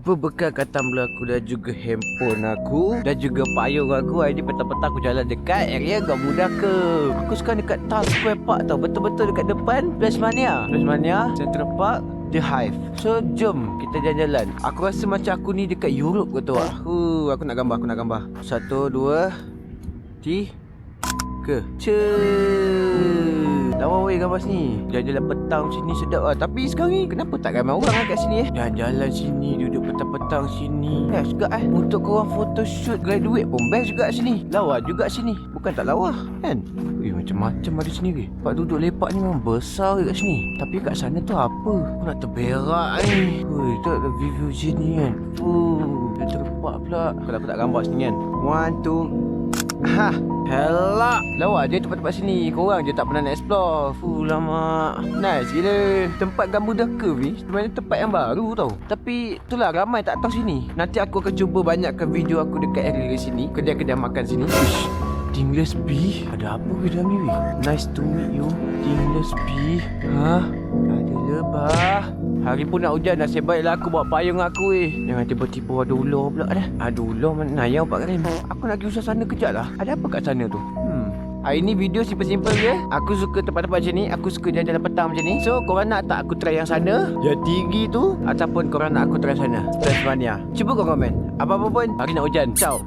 Berbekal katambelah aku dan juga handphone aku dan juga payung aku, hari ni petang-petang aku jalan dekat area Gamuda ke. Aku sekarang dekat Town Square Park tau, betul-betul dekat depan Place Mania, Central Park, The Hive. So jom kita jalan-jalan. Aku rasa macam aku ni dekat Europe ke tu lah. Aku nak gambar. 1, 2, 3. Lawa weh gambar sini. Jalan-jalan petang sini sedap lah. Tapi sekarang ni kenapa tak ramai orang kat sini Jalan-jalan sini, duduk petang-petang sini. Best juga untuk korang photoshoot graduate pun best juga sini. Lawa juga sini. Bukan tak lawa kan? Macam-macam ada sini ke. Tempat duduk lepak ni memang besar kat sini. Tapi kat sana tu apa? Aku nak terberak ni. Tu ada view sini kan. Dah terlepak pula. Kalau aku tak gambar sini kan. 1, 2. Helak. Lawa je tempat-tempat sini. Korang je tak pernah nak explore. Lama. Nice gila. Tempat Gamuda Curve ni sebenarnya tempat yang baru tau. Tapi itulah ramai tak tahu sini. Nanti aku akan cuba banyakkan video aku dekat area sini. Kedai-kedai makan sini. Uish. Dingless B. Ada apa ke dalam ni weh? Nice to meet you. Dingless B. Ada lebah. Hari pun nak hujan, nasib baiklah aku bawa payung aku weh. Jangan tiba-tiba ada ular pula dah. Ada ular mana yang Pak Karim. Aku nak pergi usah sana kejap lah. Ada apa kat sana tu? Hari ni video simple-simple je. Aku suka tempat-tempat macam ni. Aku suka jalan-jalan petang macam ni. So korang nak tak aku try yang sana, yang tinggi tu, ataupun korang nak aku try sana, Place Mania? Cuba korang komen. Apa-apa pun, hari nak hujan. Ciao.